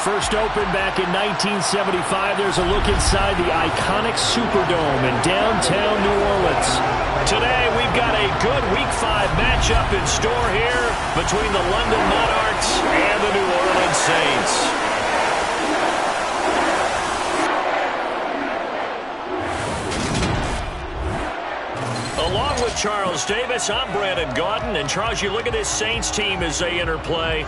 First opened back in 1975. There's a look inside the iconic Superdome in downtown New Orleans. Today, we've got a good Week 5 matchup in store here between the London Monarchs and the New Orleans Saints. Along with Charles Davis, I'm Brandon Gaudin. And Charles, you look at this Saints team as they enter play.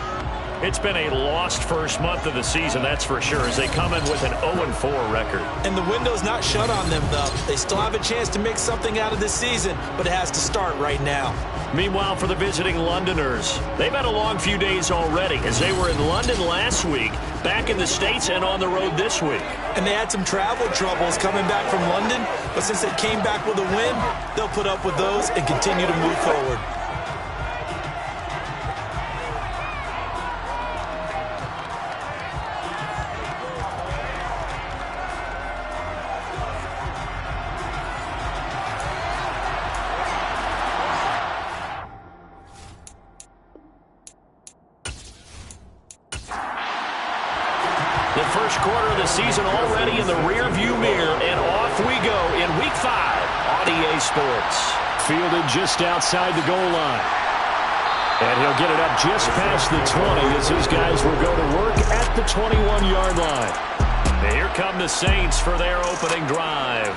It's been a lost first month of the season, that's for sure, as they come in with an 0-4 record. And the window's not shut on them, though. They still have a chance to make something out of this season, but it has to start right now. Meanwhile, for the visiting Londoners, they've had a long few days already, as they were in London last week, back in the States, and on the road this week. And they had some travel troubles coming back from London, but since they came back with a win, they'll put up with those and continue to move forward. The first quarter of the season already in the rearview mirror, and off we go in Week 5 on EA Sports. Fielded just outside the goal line. And he'll get it up just past the 20 as his guys will go to work at the 21-yard line. And here come the Saints for their opening drive.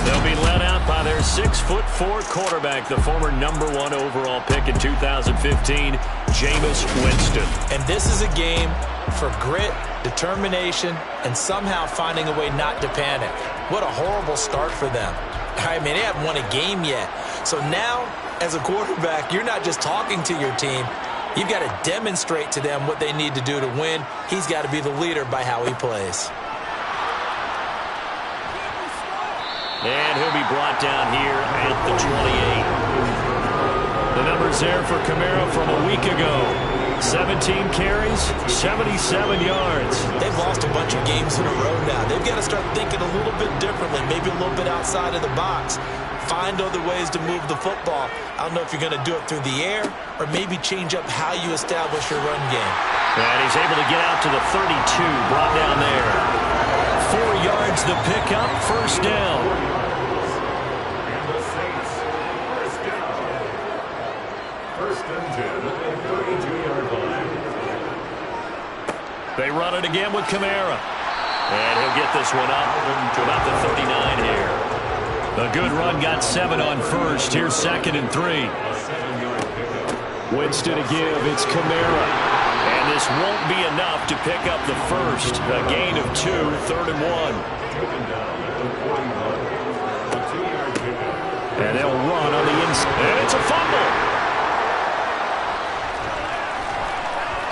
They'll be led out by their 6'4" quarterback, the former #1 overall pick in 2015, Jameis Winston. And this is a game for grit, determination, and somehow finding a way not to panic. What a horrible start for them. I mean, they haven't won a game yet. So now, as a quarterback, you're not just talking to your team. You've got to demonstrate to them what they need to do to win. He's got to be the leader by how he plays. And he'll be brought down here at the 28. The numbers there for Kamara from a week ago. 17 carries, 77 yards. They've lost a bunch of games in a row now. They've got to start thinking a little bit differently, maybe a little bit outside of the box. Find other ways to move the football. I don't know if you're going to do it through the air or maybe change up how you establish your run game. And he's able to get out to the 32, brought down there. 4 yards the pickup, first down. They run it again with Kamara. And he'll get this one up to about the 39 here. A good run, got 7 on first. Here's 2nd and 3. Winston to give, it's Kamara. And this won't be enough to pick up the first. A gain of 2, 3rd and 1. And they'll run on the inside. And it's a fumble.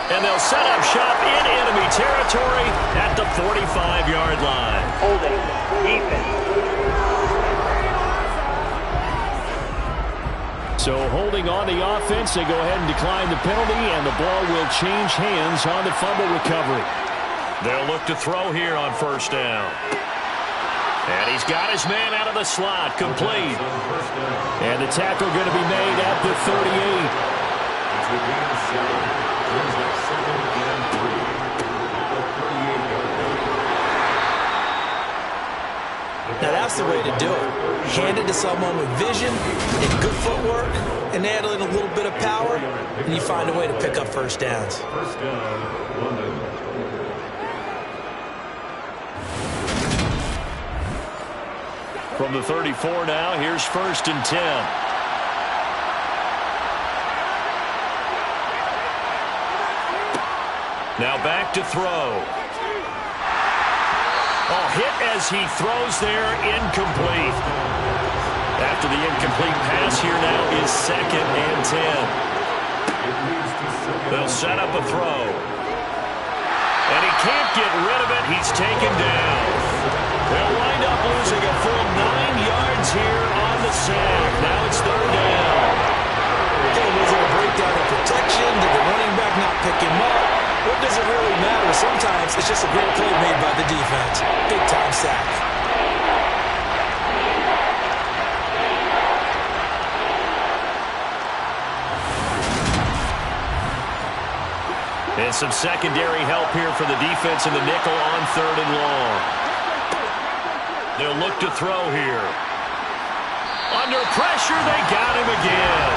And they'll set up shop in enemy territory at the 45-yard line. Holding, defense. So holding on the offense, they go ahead and decline the penalty, and the ball will change hands on the fumble recovery. They'll look to throw here on first down. And he's got his man out of the slot, complete. And the tackle going to be made at the 38. Now that's the way to do it. Hand it to someone with vision and good footwork and add in a little bit of power, and you find a way to pick up first downs. From the 34 now, here's 1st and 10. Now back to throw. Oh, hit as he throws there, incomplete. After the incomplete pass, here now is 2nd and 10. They'll set up a throw. And he can't get rid of it. He's taken down. They'll wind up losing a full 9 yards here on the sack. Now it's 3rd down. Okay, was it a breakdown of protection? Did the running back not pick him up? What does it really matter? Sometimes it's just a great play made by the defense. Big-time sack. And some secondary help here for the defense in the nickel on 3rd and long. They'll look to throw here. Under pressure, they got him again.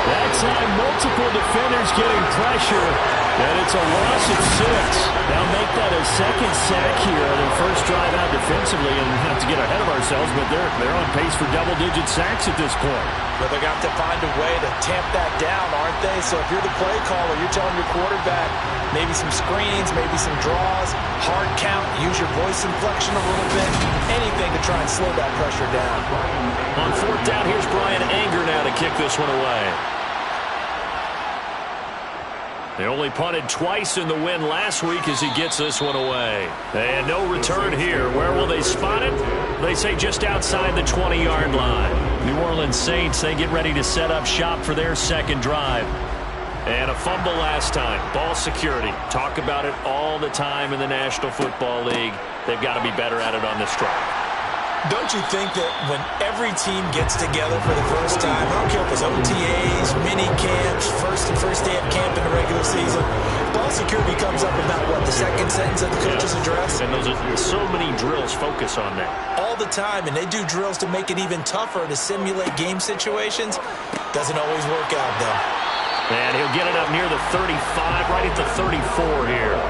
That time, multiple defenders getting pressure, and it's a loss of 6. They'll make that a second sack here on their first drive out defensively, and not to get ahead of ourselves, but they're on pace for double-digit sacks at this point. But they're going to have to find a way to tamp that down, aren't they? So if you're the play caller, you're telling your quarterback maybe some screens, maybe some draws, hard count, use your voice inflection a little bit, anything to try and slow that pressure down. On 4th down, here's Brian Anger now to kick this one away. They only punted twice in the win last week as he gets this one away. And no return here. Where will they spot it? They say just outside the 20-yard line. New Orleans Saints, they get ready to set up shop for their second drive. And a fumble last time. Ball security. Talk about it all the time in the National Football League. They've got to be better at it on this drive. Don't you think that when every team gets together for the first time, I don't care if it's OTAs, mini camps, first day of camp in the regular season, ball security comes up about what, the second sentence of the coach's address? And those are so many drills focus on that. All the time, and they do drills to make it even tougher to simulate game situations. Doesn't always work out, though. And he'll get it up near the 35, right at the 34 here.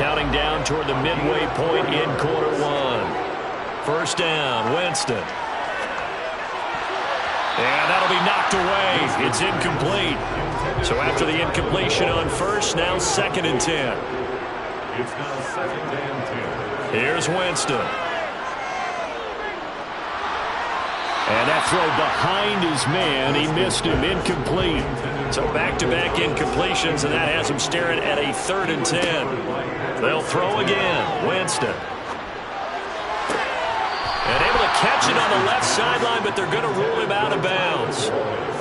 Counting down toward the midway point in quarter one. First down, Winston. And that'll be knocked away. It's incomplete. So after the incompletion on first, now 2nd and 10. It's now 2nd and 10. Here's Winston. And that throw behind his man. He missed him. Incomplete. So back-to-back incompletions, and that has him staring at a 3rd and 10. They'll throw again. Winston. And able to catch it on the left sideline, but they're going to rule him out of bounds.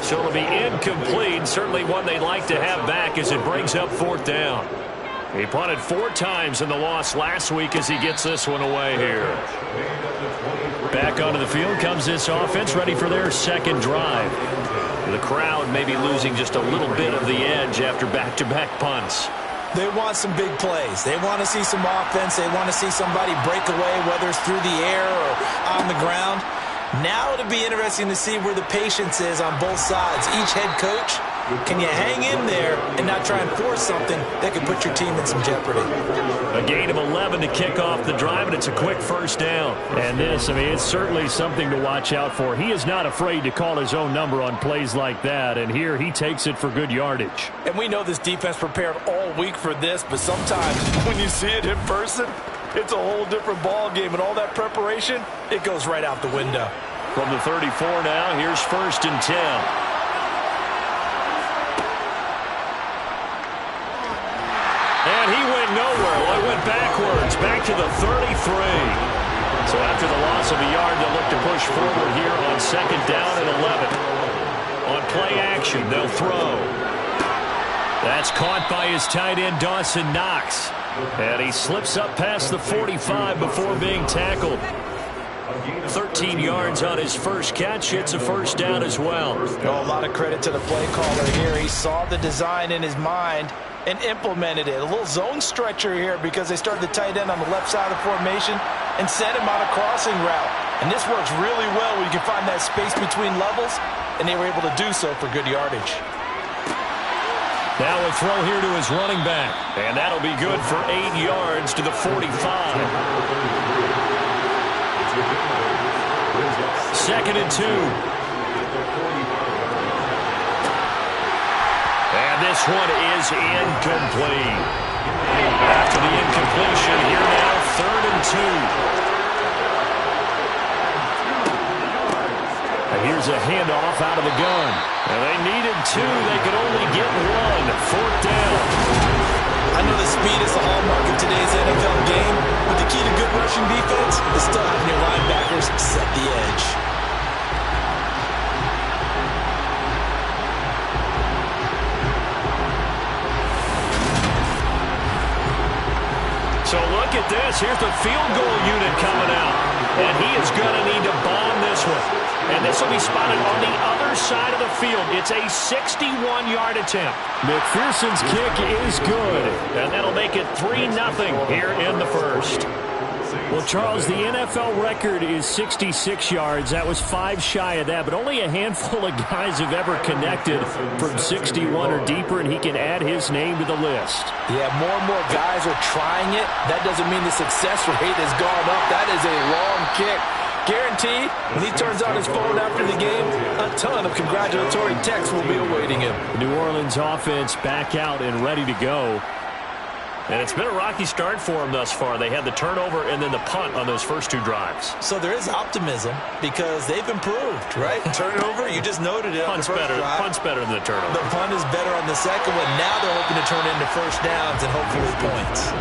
So it'll be incomplete. Certainly one they'd like to have back as it brings up 4th down. He punted 4 times in the loss last week as he gets this one away here. Back onto the field comes this offense, ready for their second drive. The crowd may be losing just a little bit of the edge after back-to-back punts. They want some big plays. They want to see some offense. They want to see somebody break away, whether it's through the air or on the ground. Now it'll be interesting to see where the patience is on both sides. Each head coach, can you hang in there and not try and force something that could put your team in some jeopardy? A gain of 11 to kick off the drive, and it's a quick first down. And this, I mean, it's certainly something to watch out for. He is not afraid to call his own number on plays like that, and here he takes it for good yardage. And we know this defense prepared all week for this, but sometimes when you see it in person, it's a whole different ball game, and all that preparation, it goes right out the window. From the 34 now, here's 1st and 10. And he went nowhere. Well, he went backwards, back to the 33. So after the loss of a yard, they'll look to push forward here on 2nd down and 11. On play action, they'll throw. That's caught by his tight end, Dawson Knox. And he slips up past the 45 before being tackled. 13 yards on his first catch. It's a first down as well. Oh, a lot of credit to the play caller here. He saw the design in his mind and implemented it. A little zone stretcher here because they started the tight end on the left side of the formation and sent him on a crossing route. And this works really well when you can find that space between levels, and they were able to do so for good yardage. Now a throw here to his running back. And that'll be good for 8 yards to the 45. 2nd and 2. And this one is incomplete. After the incompletion, here now 3rd and 2. And here's a handoff out of the gun. And they needed 2. They could only get 1. 4th down. I know the speed is the hallmark of today's NFL game, but the key to good rushing defense is still having your linebackers set the edge. So look at this. Here's the field goal unit coming out. And he is going to need to bomb this one. And this will be spotted on the other side of the field. It's a 61-yard attempt. McPherson's kick is good. And that'll make it 3-0 here in the first. Well, Charles, the NFL record is 66 yards. That was 5 shy of that, but only a handful of guys have ever connected from 61 or deeper, and he can add his name to the list. Yeah, more and more guys are trying it. That doesn't mean the success rate has gone up. That is a long kick. Guaranteed, when he turns on his phone after the game, a ton of congratulatory texts will be awaiting him. The New Orleans offense back out and ready to go. And it's been a rocky start for them thus far. They had the turnover and then the punt on those first 2 drives. So there is optimism because they've improved, right? Turnover, you just noted it. Punt's better than the turnover. The punt is better on the second one. Now they're hoping to turn it into first downs and hopefully points.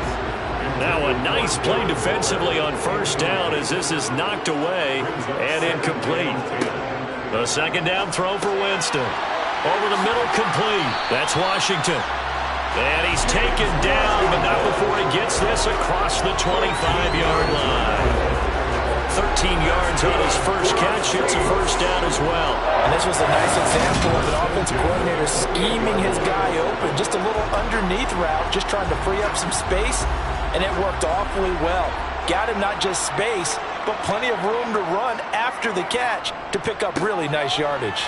Now a nice play defensively on first down as this is knocked away and incomplete. The second down throw for Winston. Over the middle, complete. That's Washington. And he's taken down, but not before he gets this across the 25-yard line. 13 yards on his first catch. It's a first down as well. And this was a nice example of an offensive coordinator scheming his guy open. Just a little underneath route, just trying to free up some space, and it worked awfully well. Got him not just space, but plenty of room to run after the catch to pick up really nice yardage.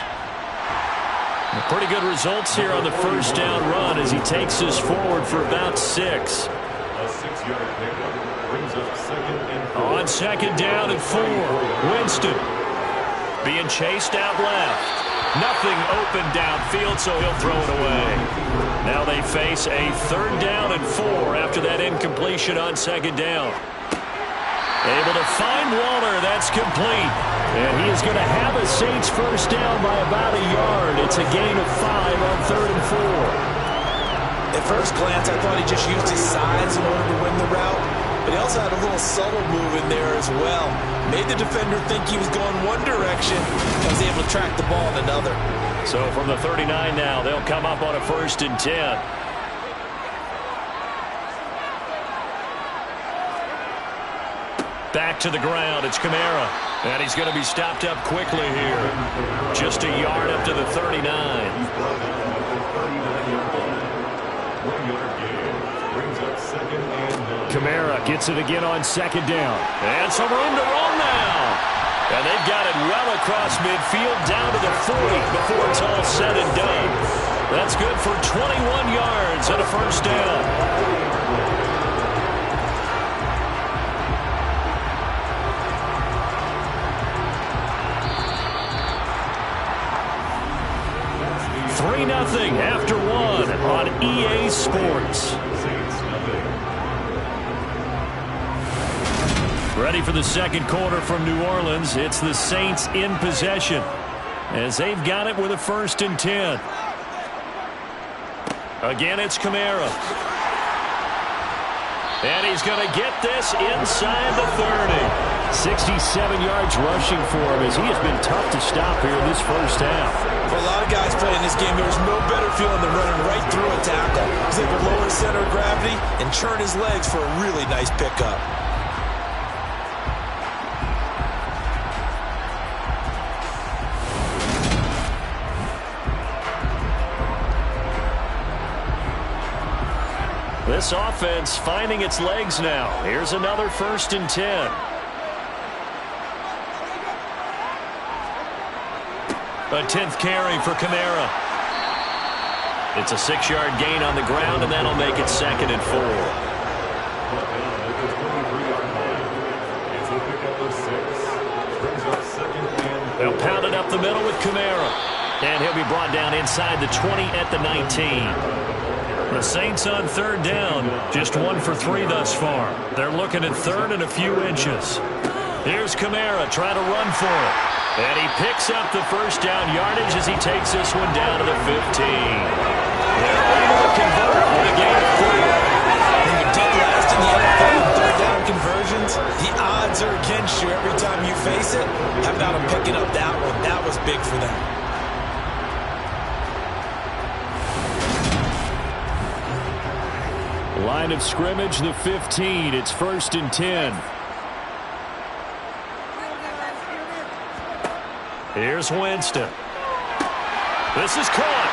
Pretty good results here on the first down run as he takes us forward for about 6. A 6-yard pickup brings up second and 4. On second down and 4. Winston being chased out left. Nothing open downfield, so he'll throw it away. Now they face a 3rd down and 4 after that incompletion on second down. Able to find Waller. That's complete. And he is going to have a Saints first down by about a yard. It's a gain of 5 on 3rd and 4. At first glance, I thought he just used his size in order to win the route. But he also had a little subtle move in there as well. Made the defender think he was going one direction. And was able to track the ball in another. So from the 39 now, they'll come up on a 1st and 10. Back to the ground. It's Kamara. And he's going to be stopped up quickly here. Just a yard up to the 39. Kamara gets it again on second down. And some room to run now. And they've got it well across midfield down to the 40 before it's all said and done. That's good for 21 yards and a first down. Nothing after 1 on EA Sports. Ready for the second quarter from New Orleans. It's the Saints in possession as they've got it with a 1st and 10. Again, it's Kamara. And he's going to get this inside the 30. 67 yards rushing for him as he has been tough to stop here this first half. For a lot of guys playing this game, there's no better feeling than running right through a tackle. He's able to lower his center of gravity and churn his legs for a really nice pickup. This offense finding its legs now. Here's another 1st and 10. A 10th carry for Kamara. It's a 6-yard gain on the ground, and that'll make it 2nd and 4. They'll pound it up the middle with Kamara. And he'll be brought down inside the 20 at the 19. The Saints on 3rd down, just 1 for 3 thus far. They're looking at 3rd and a few inches. Here's Kamara trying to run for it. And he picks up the first down yardage as he takes this one down to the 15. They're able to convert with a gain of 3. When you're dead last in the NFL in 3rd down conversions, the odds are against you every time you face it. How about him picking up that one? That was big for them. Line of scrimmage, the 15. It's 1st and 10. Here's Winston. This is caught.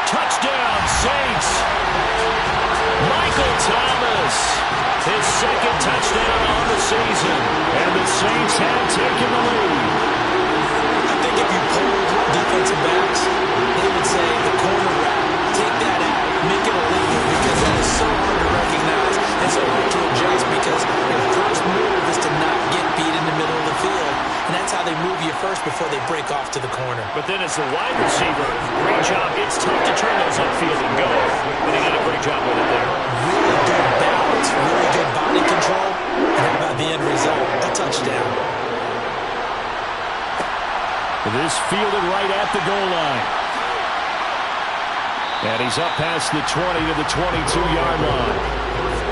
Touchdown, Saints. Michael Thomas. His second touchdown on the season. And the Saints have taken the lead. I think if you polled defensive backs, they would say the corner route, take that out, make it illegal, because that is so hard to recognize and so hard to adjust, because your first move is to not get beat in the middle of the field, and that's how they move you first before they break off to the corner. But then as the wide receiver, great job. It's tough to turn those upfield and go, but he did a great job with it there. Really good balance, really good body control, and how about the end result? A touchdown. This fielded right at the goal line. And he's up past the 20 to the 22-yard line.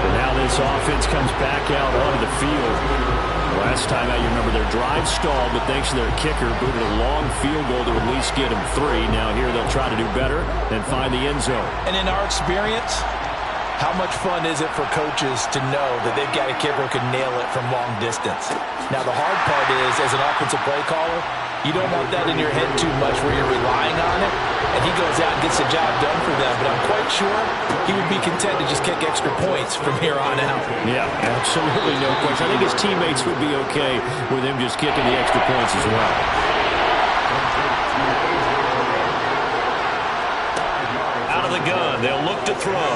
And now this offense comes back out onto the field. Last time out, you remember their drive stalled, but thanks to their kicker, booted a long field goal to at least get them 3. Now here they'll try to do better and find the end zone. And in our experience, how much fun is it for coaches to know that they've got a kicker who can nail it from long distance? Now the hard part is, as an offensive play caller, you don't want that in your head too much where you're relying on it, and he goes out and gets the job done for them. But I'm quite sure he would be content to just kick extra points from here on out. Yeah, absolutely no question. I think his teammates would be okay with him just kicking the extra points as well. Out of the gun, they'll look to throw.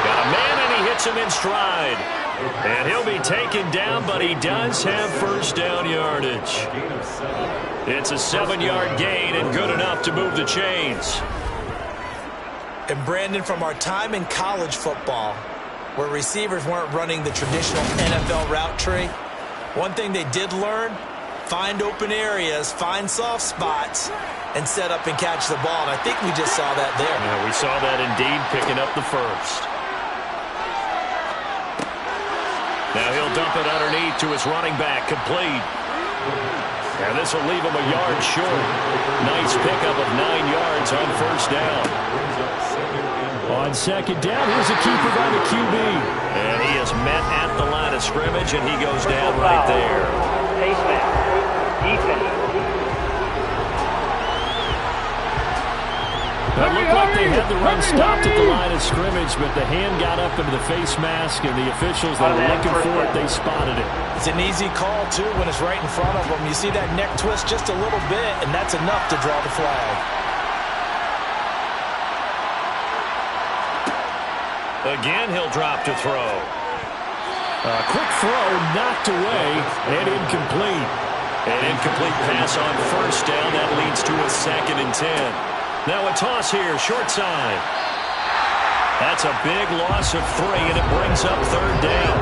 Got a man, and he hits him in stride. And he'll be taken down, but he does have first down yardage. It's a 7-yard gain and good enough to move the chains. And Brandon, from our time in college football, where receivers weren't running the traditional NFL route tree, one thing they did learn, find open areas, find soft spots, and set up and catch the ball. And I think we just saw that there. Yeah, we saw that indeed, picking up the first. Now he'll dump it underneath to his running back, complete. And this will leave him a yard short. Nice pickup of 9 yards on first down. On second down, here's a keeper by the QB. And he is met at the line of scrimmage, and he goes down right there. Face mask. Defense. It looked like they had the run stopped at the line of scrimmage, but the hand got up into the face mask, and the officials that were looking for it, they spotted it. It's an easy call, too, when it's right in front of them. You see that neck twist just a little bit, and that's enough to draw the flag. Again, he'll drop to throw. A quick throw knocked away and incomplete. An incomplete pass on first down. That leads to a 2nd and 10. Now a toss here, short side. That's a big loss of 3, and it brings up 3rd down.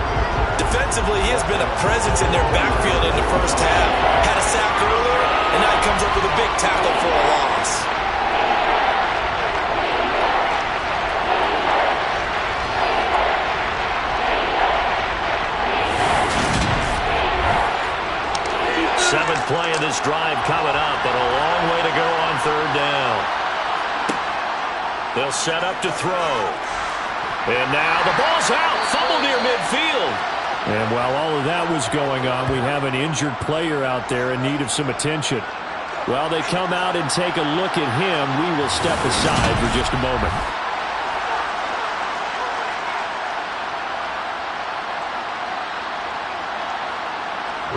Defensively, he has been a presence in their backfield in the first half. Had a sack earlier, and now he comes up with a big tackle for a loss. Seventh play of this drive coming up, but a long way to go on 3rd down. They'll set up to throw. And now the ball's out. Fumble near midfield. And while all of that was going on, we have an injured player out there in need of some attention. While they come out and take a look at him, we will step aside for just a moment.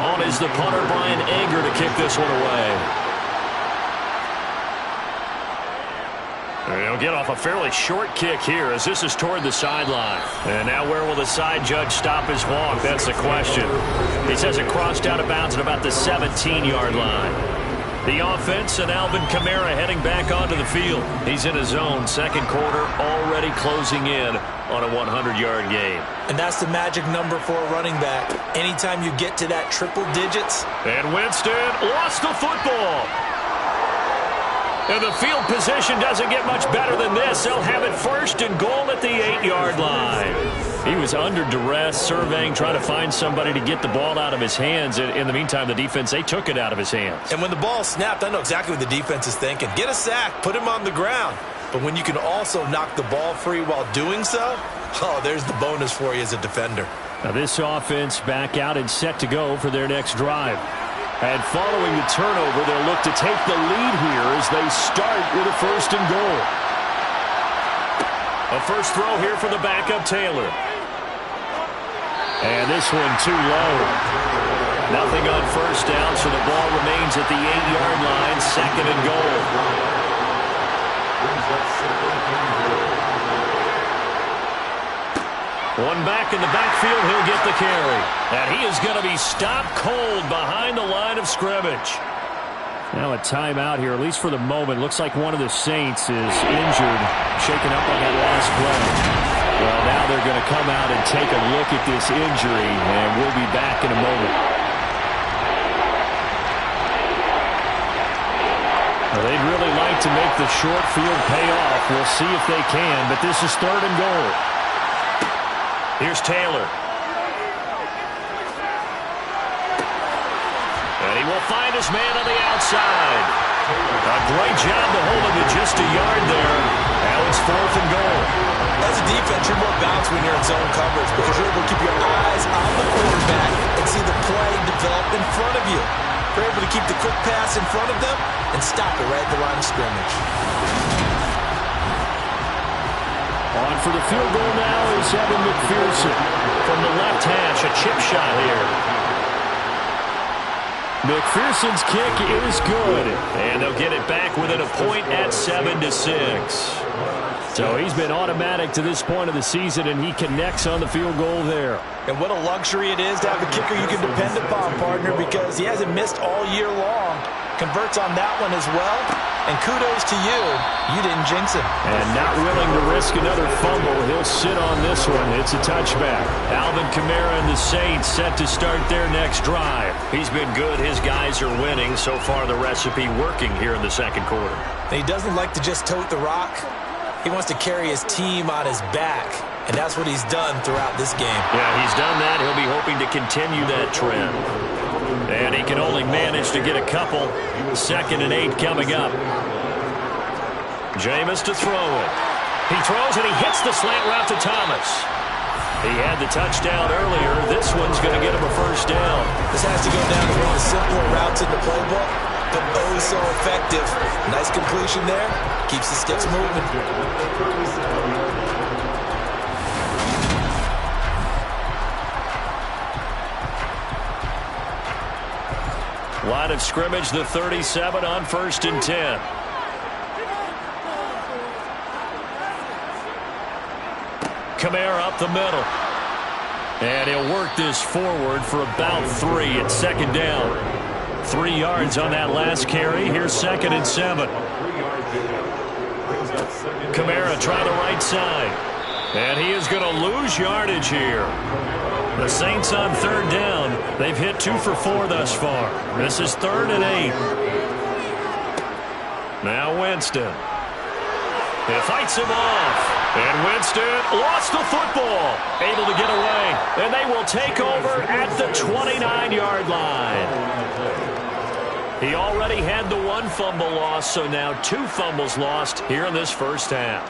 On is the punter, Brian Anger, to kick this one away. He'll get off a fairly short kick here as this is toward the sideline. And now where will the side judge stop his walk? That's the question. He says it crossed out of bounds at about the 17-yard line. The offense and Alvin Kamara heading back onto the field. He's in his own second quarter, already closing in on a 100-yard game. And that's the magic number for a running back. Anytime you get to that triple digits. And Winston lost the football. And the field position doesn't get much better than this. They'll have it 1st and goal at the 8-yard line. He was under duress, surveying, trying to find somebody to get the ball out of his hands. In the meantime, the defense, they took it out of his hands. And when the ball snapped, I know exactly what the defense is thinking. Get a sack, put him on the ground. But when you can also knock the ball free while doing so, oh, there's the bonus for you as a defender. Now this offense back out and set to go for their next drive. And following the turnover, they'll look to take the lead here as they start with a 1st and goal. A first throw here for the backup Taylor. And this one too low. Nothing on first down, so the ball remains at the 8-yard line, 2nd and goal. One back in the backfield, he'll get the carry. And he is going to be stopped cold behind the line of scrimmage. Now a timeout here, at least for the moment. Looks like one of the Saints is injured, shaken up on that last play. Well, now they're going to come out and take a look at this injury, and we'll be back in a moment. Well, they'd really like to make the short field pay off. We'll see if they can, but this is 3rd and goal. Here's Taylor. And he will find his man on the outside. A great job to hold him to just a yard there. Now it's 4th and goal. As a defense, you're more balanced when you're in zone coverage because you're able to keep your eyes on the quarterback and see the play develop in front of you. You're able to keep the quick pass in front of them and stop it right at the line of scrimmage. On for the field goal now is Evan McPherson. From the left hash, a chip shot here. McPherson's kick is good. And they'll get it back within a point at 7-6. So he's been automatic to this point of the season, and he connects on the field goal there. And what a luxury it is to have a kicker you can depend upon, partner, because he hasn't missed all year long. Converts on that one as well. And kudos to you. You didn't jinx him. And not willing to risk another fumble. He'll sit on this one. It's a touchback. Alvin Kamara and the Saints set to start their next drive. He's been good. His guys are winning. So far, the recipe working here in the 2nd quarter. He doesn't like to just tote the rock. He wants to carry his team on his back. And that's what he's done throughout this game. Yeah, he's done that. He'll be hoping to continue that trend. And he can only manage to get a couple. 2nd and 8 coming up. Jameis to throw it. He throws and he hits the slant route to Thomas. He had the touchdown earlier. This one's going to get him a first down. This has to go down to one of the simpler routes in the playbook, but oh so effective. Nice completion there. Keeps the sticks moving. Line of scrimmage, the 37 on 1st and 10. Kamara up the middle. And he'll work this forward for about 3 at 2nd down. 3 yards on that last carry. Here's 2nd and 7. Kamara try the right side. And he is going to lose yardage here. The Saints on 3rd down. They've hit 2 for 4 thus far. This is 3rd and 8. Now Winston. He fights him off. And Winston lost the football. Able to get away. And they will take over at the 29-yard line. He already had the 1 fumble loss, so now 2 fumbles lost here in this first half.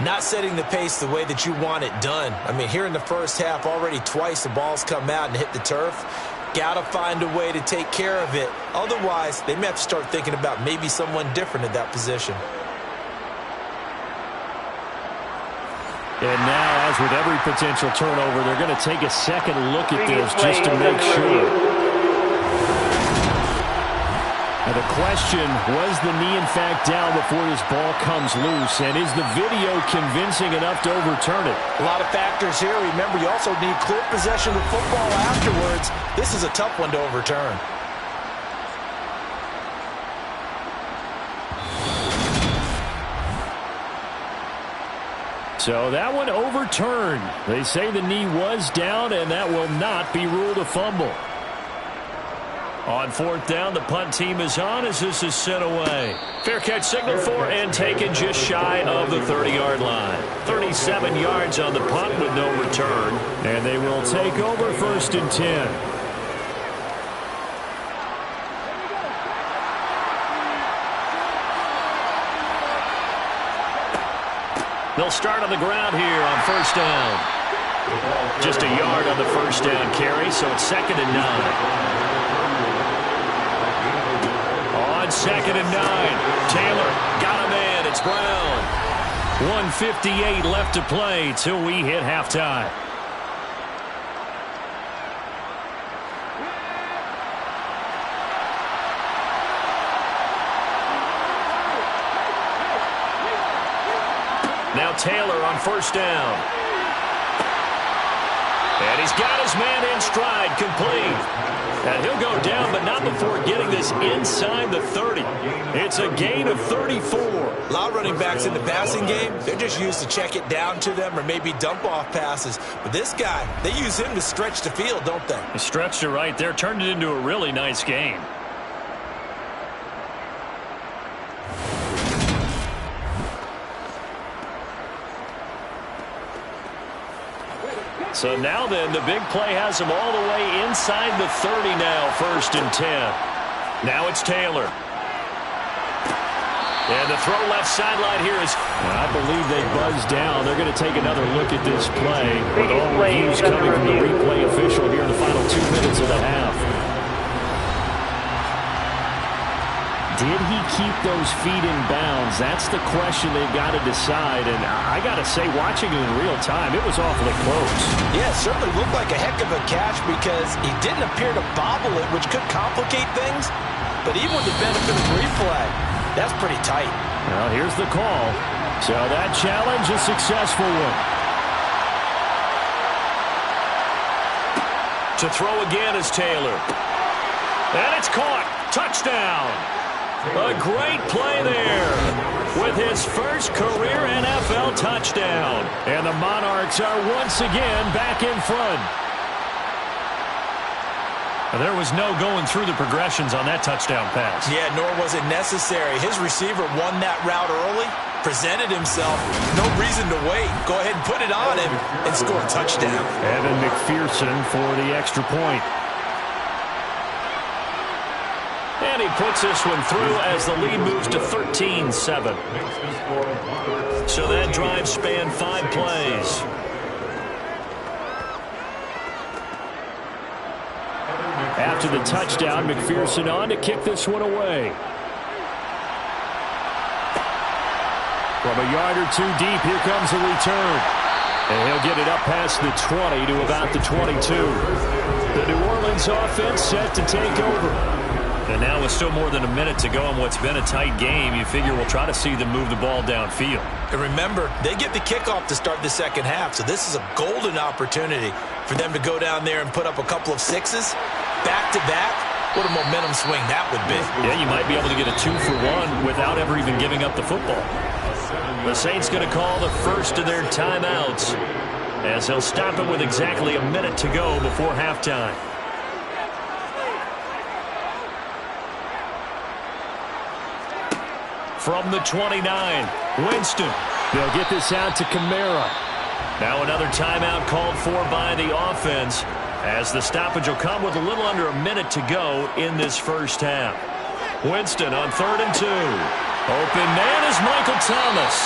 Not setting the pace the way that you want it done. I mean, here in the first half, already twice the ball's come out and hit the turf. Got to find a way to take care of it. Otherwise, they may have to start thinking about maybe someone different at that position. And now, as with every potential turnover, they're going to take a second look at this just to make sure. Now the question, was the knee in fact down before this ball comes loose? And is the video convincing enough to overturn it? A lot of factors here. Remember, you also need clear possession of the football afterwards. This is a tough one to overturn. So that one overturned. They say the knee was down, and that will not be ruled a fumble. On 4th down, the punt team is on as this is sent away. Fair catch signaled for and taken just shy of the 30-yard line. 37 yards on the punt with no return. And they will take over 1st and 10. They'll start on the ground here on 1st down. Just a yard on the 1st down carry, so it's 2nd and 9. on 2nd and 9. Taylor got a man. It's Brown. 1:58 left to play till we hit halftime. Now Taylor on 1st down. And he's got his man in stride, complete. And he'll go down, but not before getting this inside the 30. It's a gain of 34. A lot of running backs in the passing game, they're just used to check it down to them or maybe dump off passes. But this guy, they use him to stretch the field, don't they? He stretched it right there, turned it into a really nice game. So now then, the big play has him all the way inside the 30 now, 1st and 10. Now it's Taylor. And the throw left sideline here is... I believe they buzzed down. They're going to take another look at this play with all reviews coming from the replay official here in the final 2 minutes of the half. Did he keep those feet in bounds? That's the question they've got to decide. And I got to say, watching it in real time, it was awfully close. Yeah, it certainly looked like a heck of a catch because he didn't appear to bobble it, which could complicate things. But even with the benefit of replay, that's pretty tight. Well, here's the call. So that challenge, a successful one. To throw again is Taylor. And it's caught. Touchdown. A great play there with his first career NFL touchdown. And the Monarchs are once again back in front. There was no going through the progressions on that touchdown pass. Yeah, nor was it necessary. His receiver won that route early, presented himself. No reason to wait. Go ahead and put it on him and score a touchdown. Evan McPherson for the extra point. And he puts this one through as the lead moves to 13-7. So that drive spanned 5 plays. After the touchdown, McPherson on to kick this one away. From a yard or 2 deep, here comes a return. And he'll get it up past the 20 to about the 22. The New Orleans offense set to take over. And now with still more than a minute to go in what's been a tight game, you figure we'll try to see them move the ball downfield. And remember, they get the kickoff to start the second half, so this is a golden opportunity for them to go down there and put up a couple of sixes back-to-back. What a momentum swing that would be. Yeah, you might be able to get a 2-for-1 without ever even giving up the football. The Saints going to call the first of their timeouts as they'll stop it with exactly a minute to go before halftime. From the 29, Winston. They'll get this out to Kamara. Now another timeout called for by the offense as the stoppage will come with a little under a minute to go in this first half. Winston on 3rd and 2. Open man is Michael Thomas.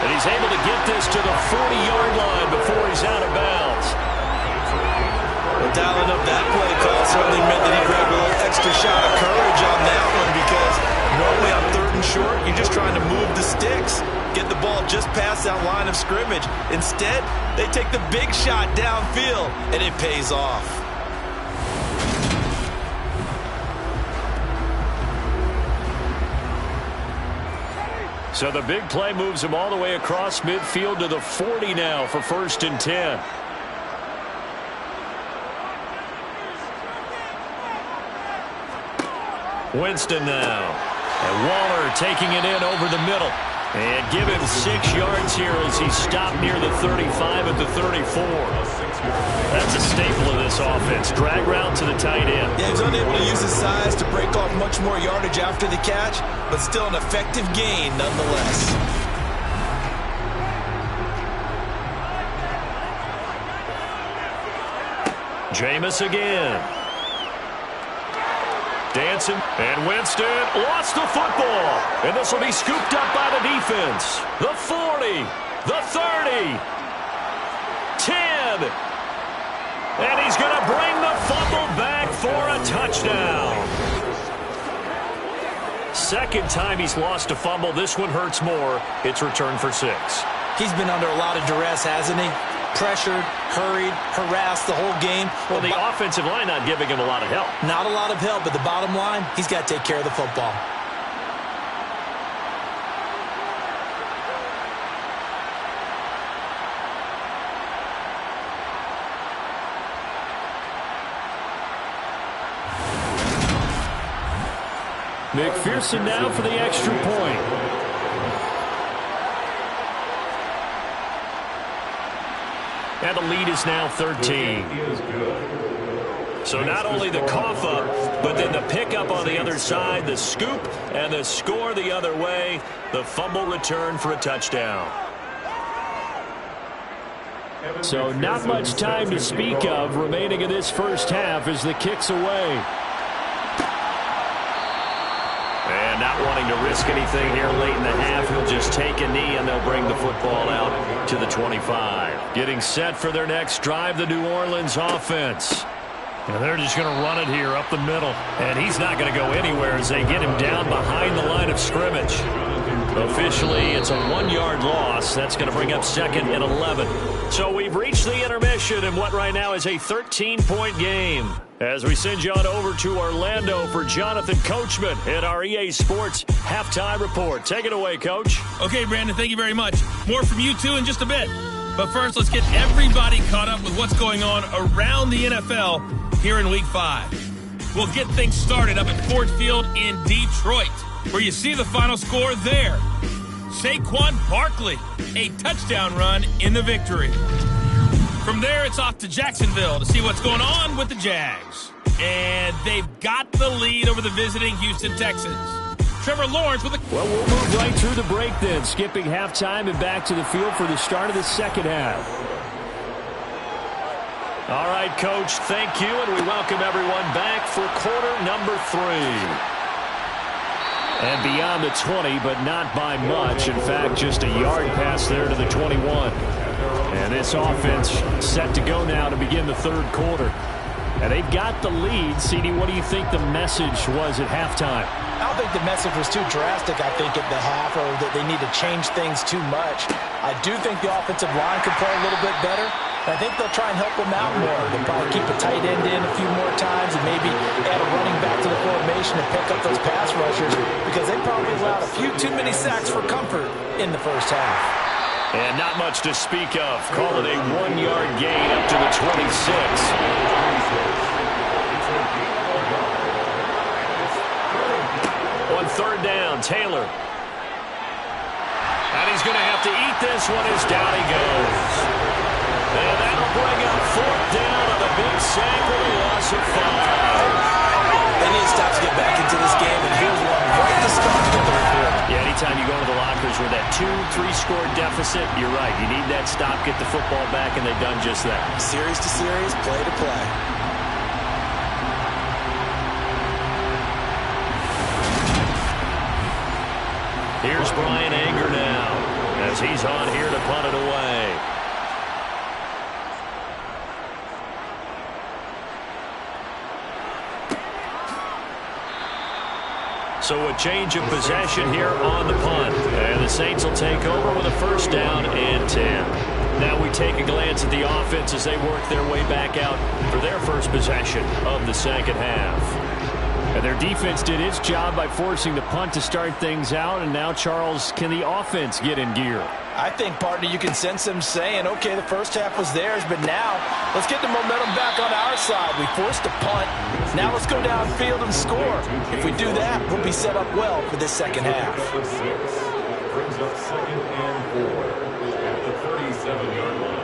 And he's able to get this to the 40-yard line before he's out of bounds. Well, dialing up that play call certainly meant that he grabbed a little extra shot of courage on that one because normally on 3rd and short, you're just trying to move the sticks, get the ball just past that line of scrimmage. Instead, they take the big shot downfield, and it pays off. So the big play moves him all the way across midfield to the 40 now for 1st and 10. Winston now. And Waller taking it in over the middle. And give him 6 yards here as he's stopped near the 35 at the 34. That's a staple of this offense. Drag route to the tight end. Yeah, he's unable to use his size to break off much more yardage after the catch, but still an effective gain nonetheless. Jameis again. Dancing, and Winston lost the football. And this will be scooped up by the defense. The 40, the 30, 10. And he's going to bring the fumble back for a touchdown. second time he's lost a fumble. This one hurts more. It's returned for 6. He's been under a lot of duress, hasn't he? Pressured, hurried, harassed the whole game. Well, the offensive line not giving him a lot of help. Not a lot of help, but the bottom line, he's got to take care of the football. McPherson now for the extra point. And the lead is now 13. So not only the cough up, but then the pickup on the other side, the scoop, and the score the other way. The fumble return for a touchdown. So not much time to speak of remaining in this first half as the kick's away. And not wanting to risk anything here late in the half, he'll just take a knee and they'll bring the football out to the 25. Getting set for their next drive, the New Orleans offense. And they're just going to run it here up the middle. And he's not going to go anywhere as they get him down behind the line of scrimmage. Officially, it's a 1-yard loss. That's going to bring up 2nd and 11. So we've reached the intermission in what right now is a 13-point game. As we send you on over to Orlando for Jonathan Coachman at our EA Sports Halftime Report. Take it away, Coach. Okay, Brandon, thank you very much. More from you, too, in just a bit. But first, let's get everybody caught up with what's going on around the NFL here in Week 5. We'll get things started up at Ford Field in Detroit, where you see the final score there. Saquon Barkley, a touchdown run in the victory. From there, it's off to Jacksonville to see what's going on with the Jags. And they've got the lead over the visiting Houston Texans. Trevor Lawrence with a... Well, we'll move right through the break then, skipping halftime and back to the field for the start of the second half. All right, Coach, thank you, and we welcome everyone back for quarter number 3. And beyond the 20, but not by much. In fact, just a yard pass there to the 21. And this offense set to go now to begin the third quarter. And they've got the lead. CD, what do you think the message was at halftime? I don't think the message was too drastic, I think, at the half, or that they need to change things too much. I do think the offensive line could play a little bit better. I think they'll try and help them out more. They'll probably keep a tight end in a few more times and maybe add a running back to the formation and pick up those pass rushers because they probably allowed a few too many sacks for comfort in the first half. And not much to speak of. Call it a 1-yard gain up to the 26. On third down, Taylor. And he's going to have to eat this one as down he goes. And that'll bring up 4th down on a big sack with a loss of 5. They need to stop to get back into this game, and here's one right to start the third quarter. Yeah, anytime you go into the lockers with that 2-3-score deficit, you're right. You need that stop, get the football back, and they've done just that. Series to series, play to play. Here's Brian Anger now as he's on here to punt it away. So a change of possession here on the punt. And the Saints will take over with a 1st down and 10. Now we take a glance at the offense as they work their way back out for their first possession of the second half. And their defense did its job by forcing the punt to start things out. And now, Charles, can the offense get in gear? I think, partner, you can sense them saying, okay, the first half was theirs, but now let's get the momentum back on our side. We forced a punt. Now let's go downfield and score. If we do that, we'll be set up well for this second half. Brings up 2nd and 4 at the 37-yard line.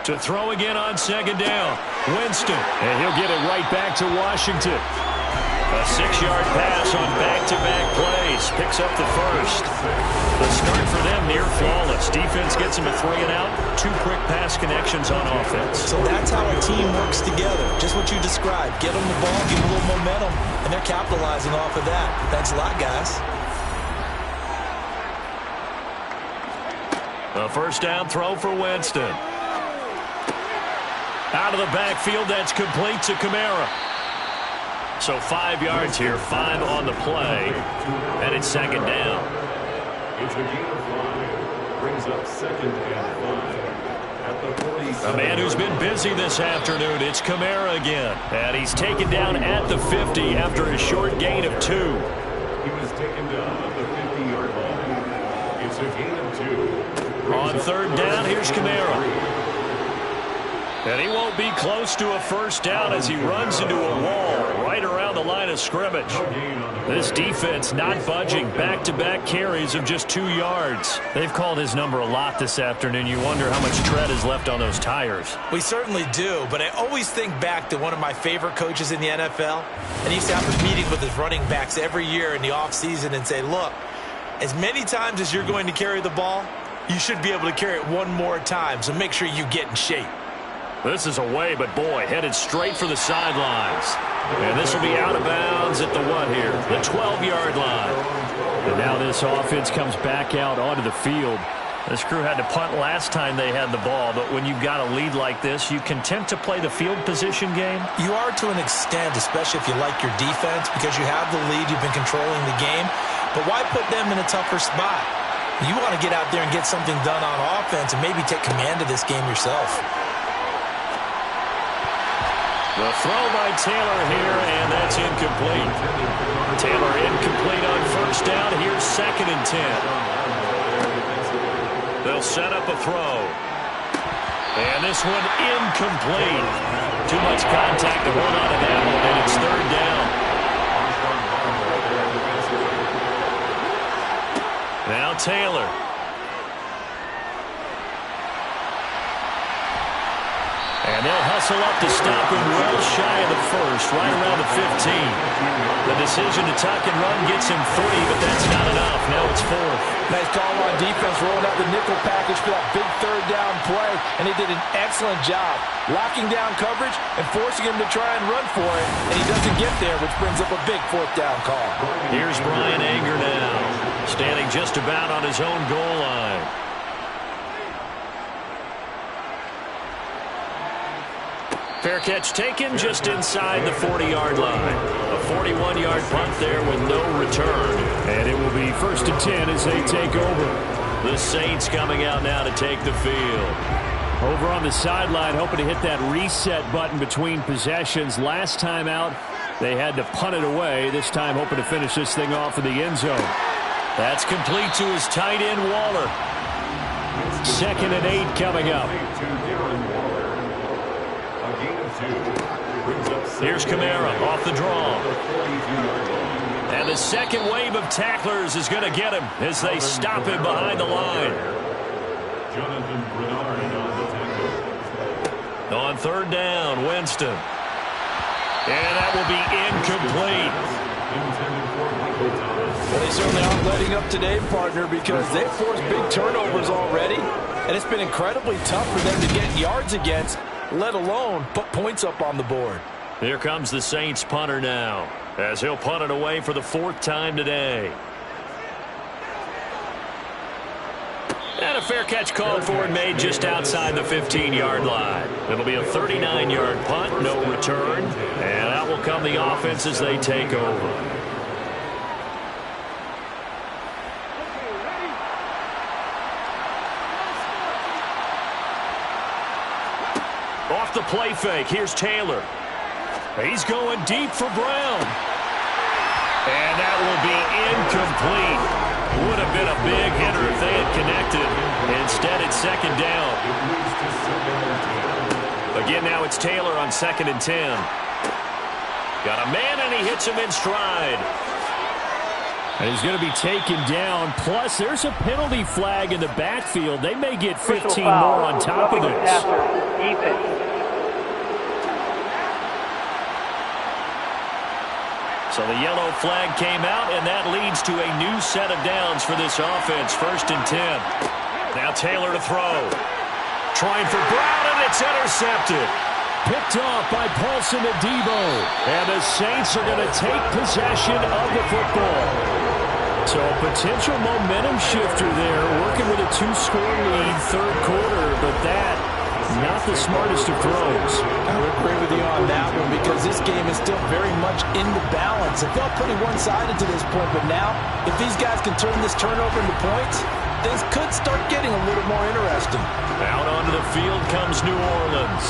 To throw again on 2nd down. Winston, and he'll get it right back to Washington. A 6-yard pass on back-to-back plays. Picks up the first. The start for them near flawless. Defense gets them a 3 and out. 2 quick pass connections on offense. So that's how a team works together. Just what you described. Get them the ball, give them a little momentum, and they're capitalizing off of that. Thanks a lot, guys. A 1st down throw for Winston. Out of the backfield, that's complete to Kamara. So 5 yards here, 5 on the play, and it's second down. It's a gain of 5. Brings up second and 5. At the 47. A man who's been busy this afternoon, it's Kamara again. And he's taken down at the 50 after a short gain of 2. He was taken down at the 50-yard line. It's a gain of 2. On third down, here's Kamara. And he won't be close to a first down as he runs into a wall right around the line of scrimmage. This defense not budging. Back-to-back carries of just 2 yards. They've called his number a lot this afternoon. You wonder how much tread is left on those tires. We certainly do, but I always think back to one of my favorite coaches in the NFL. And he used to have a meeting with his running backs every year in the offseason and say, look, as many times as you're going to carry the ball, you should be able to carry it one more time, so make sure you get in shape. This is away, but boy, headed straight for the sidelines. And this will be out of bounds at the what here? The 12-yard line. And now this offense comes back out onto the field. This crew had to punt last time they had the ball, but when you've got a lead like this, you content to play the field position game? You are to an extent, especially if you like your defense, because you have the lead, you've been controlling the game. But why put them in a tougher spot? You want to get out there and get something done on offense and maybe take command of this game yourself. The throw by Taylor here, and that's incomplete. Taylor incomplete on first down. Here's second and 10. They'll set up a throw. And this one incomplete. Too much contact to hold on to that one, and it's third down. Now Taylor. And they'll hustle up to stop him well shy of the first, right around the 15. The decision to tuck and run gets him 3, but that's not enough. Now it's fourth. Nice call on defense, rolling out the nickel package for that big third down play, and he did an excellent job locking down coverage and forcing him to try and run for it, and he doesn't get there, which brings up a big fourth down call. Here's Brian Anger now, standing just about on his own goal line. Fair catch taken just inside the 40-yard line. A 41-yard punt there with no return. And it will be first and 10 as they take over. The Saints coming out now to take the field. Over on the sideline, hoping to hit that reset button between possessions. Last time out, they had to punt it away. This time hoping to finish this thing off in the end zone. That's complete to his tight end, Waller. Second and 8 coming up. Here's Kamara off the draw. And the second wave of tacklers is going to get him as they stop him behind the line. On third down, Winston. And that will be incomplete. Well, they certainly aren't letting up today, partner, because they've forced big turnovers already, and it's been incredibly tough for them to get yards against, let alone put points up on the board. Here comes the Saints punter now, as he'll punt it away for the 4th time today. And a fair catch called for and made just outside the 15-yard line. It'll be a 39-yard punt, no return, and out will come the offense as they take over. Off the play fake, here's Taylor. He's going deep for Brown. And that will be incomplete. Would have been a big hitter if they had connected. Instead, it's second down. Again, now it's Taylor on second and 10. Got a man, and he hits him in stride. And he's going to be taken down. Plus, there's a penalty flag in the backfield. They may get 15 more on top of this. So the yellow flag came out, and that leads to a new set of downs for this offense. First and 10. Now Taylor to throw. Trying for Brown, and it's intercepted. Picked off by Paulson Adebo. And the Saints are going to take possession of the football. So a potential momentum shifter there, working with a 2-score lead, third quarter. But that not the smartest of throws. I would agree with you on that one because this game is still very much in the balance. It felt pretty one-sided to this point, but now if these guys can turn this turnover into points, things could start getting a little more interesting. Out onto the field comes New Orleans.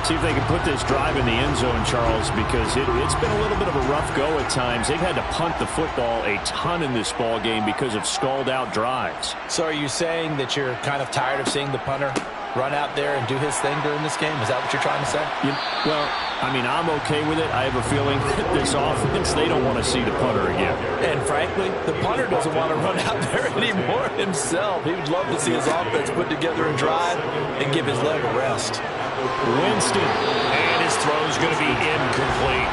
See if they can put this drive in the end zone, Charles, because it's been a little bit of a rough go at times. They've had to punt the football a ton in this ball game because of stalled-out drives. So are you saying that you're kind of tired of seeing the punter run out there and do his thing during this game? Is that what you're trying to say? Well, I mean, I'm okay with it. I have a feeling that this offense, they don't want to see the punter again. And frankly, the punter doesn't want to run out there anymore himself. He would love to see his offense put together a drive and give his leg a rest. Winston. And his throw's going to be incomplete.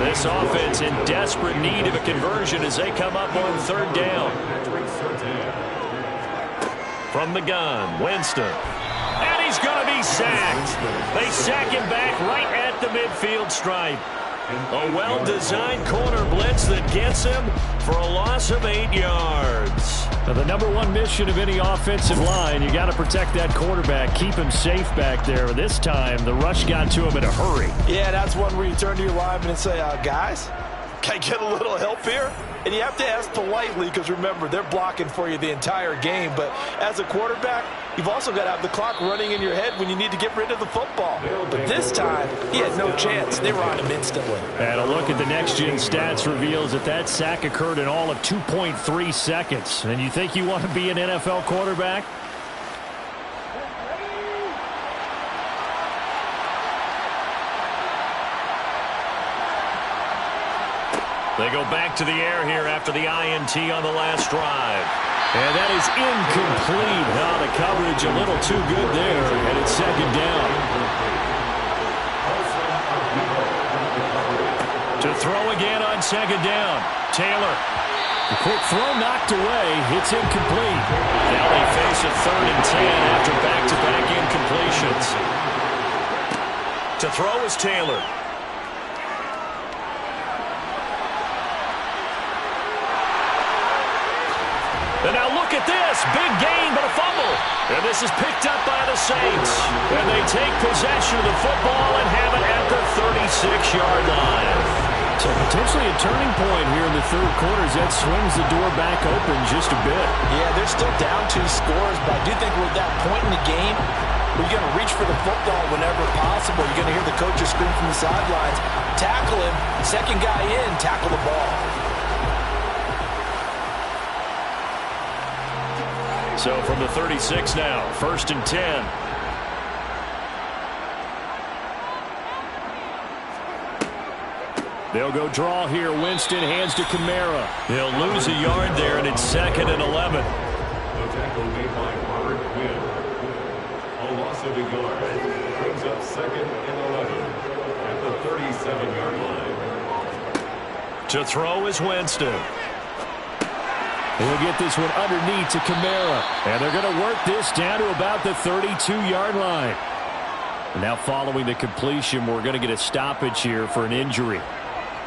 This offense in desperate need of a conversion as they come up on third down. From the gun, Winston. And he's going to be sacked. They sack him back right at the midfield stripe. A well-designed corner blitz that gets him for a loss of 8 yards. Now, the number one mission of any offensive line, you got to protect that quarterback, keep him safe back there. This time, the rush got to him in a hurry. Yeah, that's one where you turn to your lineman and say, guys, can I get a little help here? And you have to ask politely because, remember, they're blocking for you the entire game. But as a quarterback, you've also got to have the clock running in your head when you need to get rid of the football. But this time, he had no chance. They were on him instantly. And a look at the next-gen stats reveals that sack occurred in all of 2.3 seconds. And you think you want to be an NFL quarterback? They go back to the air here after the INT on the last drive. And that is incomplete. Now the coverage a little too good there, and it's second down. To throw again on second down. Taylor. The quick throw knocked away. It's incomplete. Now they face a 3rd and 10 after back-to-back incompletions. To throw is Taylor. And now look at this. Big gain, but a fumble. And this is picked up by the Saints. And they take possession of the football and have it at the 36-yard line. So potentially a turning point here in the third quarter as that swings the door back open just a bit. Yeah, they're still down 2 scores, but I do think we're at that point in the game where you're going to reach for the football whenever possible. You're going to hear the coaches scream from the sidelines, tackle him, second guy in, tackle the ball. So from the 36 now, 1st and 10. They'll go draw here. Winston hands to Kamara. They'll lose a yard there, and it's 2nd and 11. The tackle made by Robert Quinn. A loss of a yard brings up 2nd and 11 at the 37-yard line. To throw is Winston. He'll get this one underneath to Kamara. And they're going to work this down to about the 32-yard line. And now following the completion, we're going to get a stoppage here for an injury.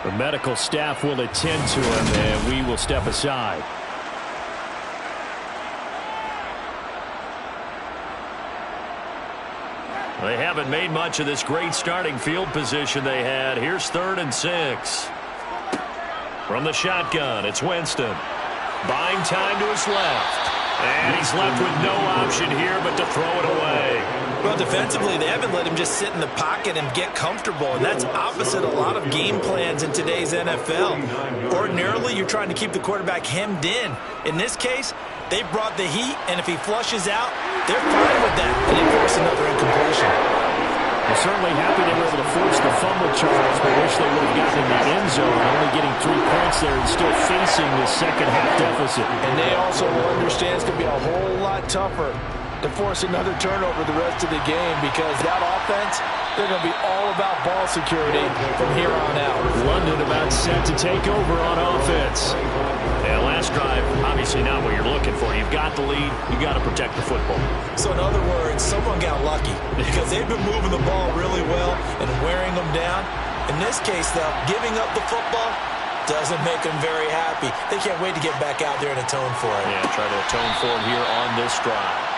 The medical staff will attend to him, and we will step aside. They haven't made much of this great starting field position they had. Here's 3rd and 6. From the shotgun, it's Winston. Buying time to his left. And he's left with no option here but to throw it away. Well, defensively, they haven't let him just sit in the pocket and get comfortable, and that's opposite a lot of game plans in today's NFL. Ordinarily, you're trying to keep the quarterback hemmed in. In this case, they brought the heat, and if he flushes out, they're fine with that, and they force another incompletion. They're certainly happy they were able to force the fumble, Charles, but wish they would have gotten in the end zone, only getting 3 points there and still facing the second-half deficit. And they also will understand it's going to be a whole lot tougher to force another turnover the rest of the game because that offense, they're going to be all about ball security from here on out. London about set to take over on offense. Yeah, last drive, obviously not what you're looking for. You've got the lead. You've got to protect the football. So in other words, someone got lucky because they've been moving the ball really well and wearing them down. In this case, though, giving up the football doesn't make them very happy. They can't wait to get back out there and atone for it. Yeah, try to atone for it here on this drive.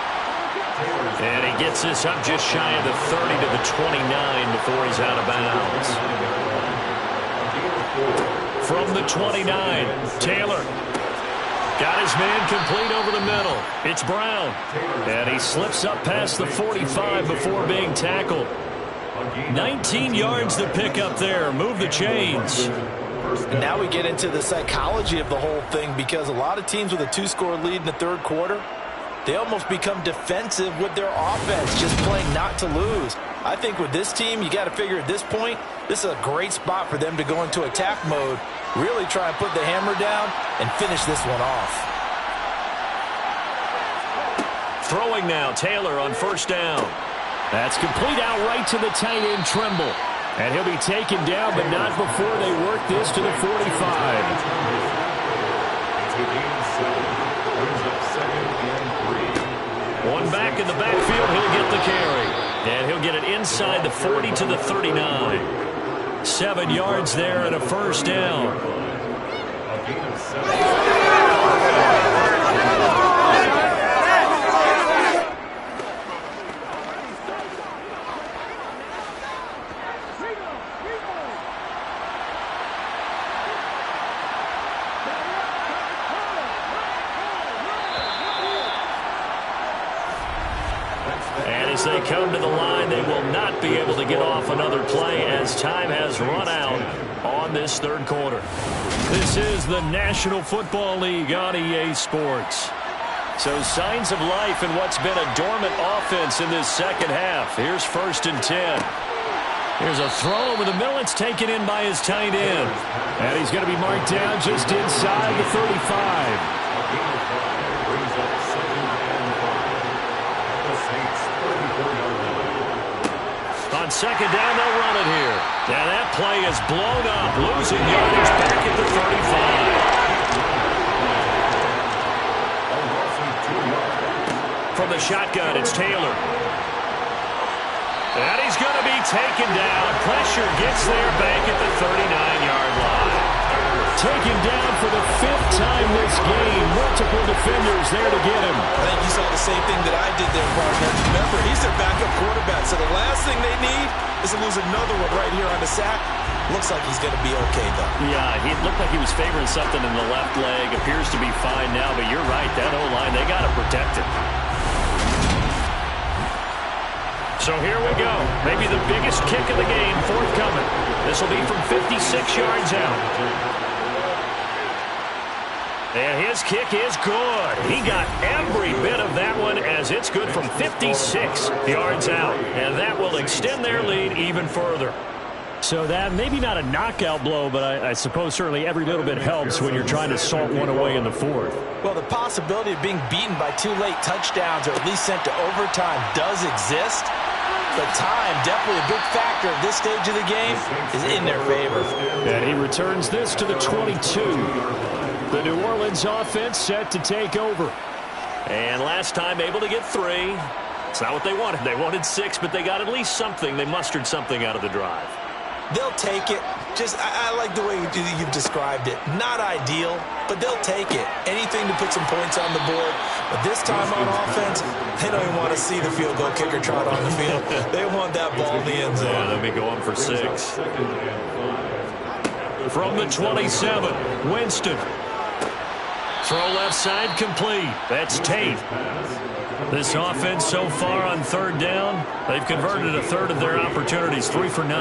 And he gets this up just shy of the 30 to the 29 before he's out of bounds. From the 29, Taylor. Got his man complete over the middle. It's Brown. And he slips up past the 45 before being tackled. 19 yards to pick up there. Move the chains. And now we get into the psychology of the whole thing, because a lot of teams with a 2-score lead in the third quarter, they almost become defensive with their offense, just playing not to lose. I think with this team, you got to figure at this point, this is a great spot for them to go into attack mode, really try and put the hammer down and finish this one off. Throwing now, Taylor on first down. That's complete out right to the tight end, Trimble. And he'll be taken down, but not before they work this to the 45. One back in the backfield, he'll get the carry. And he'll get it inside the 40 to the 39. 7 yards there and a first down. As they come to the line, they will not be able to get off another play as time has run out on this third quarter. This is the National Football League on EA Sports. So signs of life in what's been a dormant offense in this second half. Here's first and 10. Here's a throw over the middle. It's taken in by his tight end. And he's going to be marked down just inside the 35. On second down, they'll run it here. And that play is blown up, losing yardage back at the 35. From the shotgun, it's Taylor. And he's going to be taken down. Pressure gets there back at the 39-yard line. Taken down for the 5th time this game. Multiple defenders there to get him. I think you saw the same thing that I did there, partner. Remember, he's their backup quarterback, so the last thing they need is to lose another one right here on the sack. Looks like he's going to be okay, though. Yeah, he looked like he was favoring something in the left leg. Appears to be fine now, but you're right. That O-line, they got to protect it. So here we go. Maybe the biggest kick of the game forthcoming. This will be from 56 yards out. And his kick is good. He got every bit of that one as it's good from 56 yards out. And that will extend their lead even further. So that maybe not a knockout blow, but I suppose certainly every little bit helps when you're trying to salt one away in the fourth. Well, the possibility of being beaten by 2 late touchdowns or at least sent to overtime does exist. But time, definitely a big factor at this stage of the game, is in their favor. And he returns this to the 22. The New Orleans offense set to take over. And last time able to get 3. It's not what they wanted. They wanted 6, but they got at least something. They mustered something out of the drive. They'll take it. I like the way you've described it. Not ideal, but they'll take it. Anything to put some points on the board. But this time on offense, they don't even want to see the field goal kicker trot on the field. They want that ball in the end zone. Yeah, they'll be going for 6. From the 27, Winston. Throw left side complete. That's Tate. This offense so far on third down, they've converted a third of their opportunities, 3 for 9.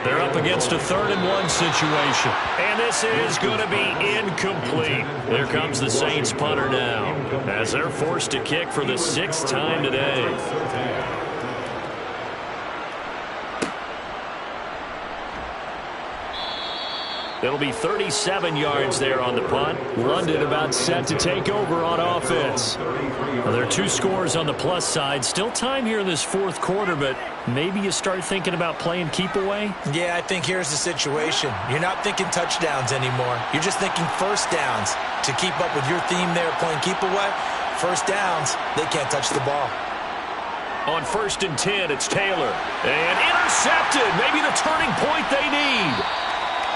They're up against a 3rd and 1 situation. And this is going to be incomplete. Here comes the Saints punter now, as they're forced to kick for the 6th time today. It'll be 37 yards there on the punt. London about set to take over on offense. Well, there are 2 scores on the plus side. Still time here in this fourth quarter, but maybe you start thinking about playing keep away? Yeah, I think here's the situation. You're not thinking touchdowns anymore. You're just thinking first downs. To keep up with your theme there, playing keep away, first downs, they can't touch the ball. On 1st and 10, it's Taylor. And intercepted. Maybe the turning point they need.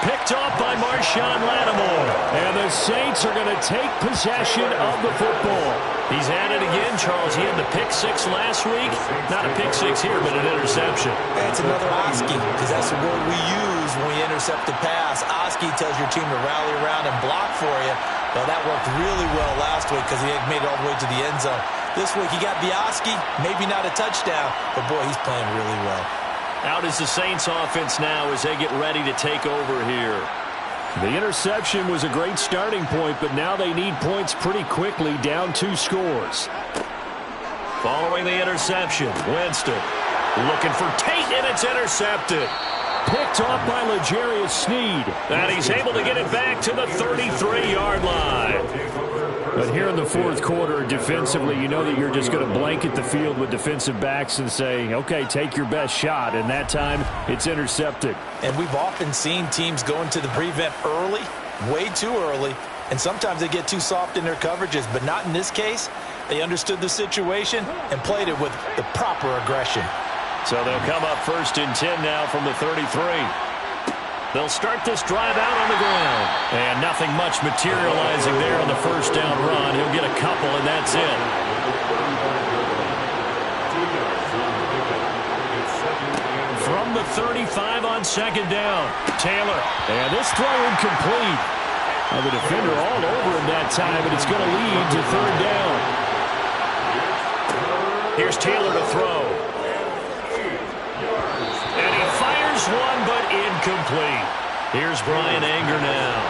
picked off by Marshawn Lattimore. And the Saints are going to take possession of the football. He's at it again, Charles. He had the pick six last week. Not a pick six here, but an interception. It's another Oski, because that's the word we use when we intercept the pass. Oski tells your team to rally around and block for you. Well, that worked really well last week because he made it all the way to the end zone. This week he got the Oski, maybe not a touchdown, but boy, he's playing really well. Out is the Saints offense now as they get ready to take over here. The interception was a great starting point, but now they need points pretty quickly, down 2 scores. Following the interception, Winston looking for Tate, and it's intercepted. Picked off by L'Jarius Sneed. And he's able to get it back to the 33-yard line. But here in the fourth quarter, defensively, you know that you're just going to blanket the field with defensive backs and say, okay, take your best shot. And that time, it's intercepted. And we've often seen teams go into the prevent early, way too early, and sometimes they get too soft in their coverages, but not in this case. They understood the situation and played it with the proper aggression. So they'll come up 1st and 10 now from the 33. They'll start this drive out on the ground. And nothing much materializing there on the first down run. He'll get a couple, and that's it. From the 35 on 2nd down, Taylor. And this throw incomplete. Well, the defender all over him that time, but it's going to lead to 3rd down. Here's Taylor to throw. And he fires one, but incomplete. Here's Brian Anger now,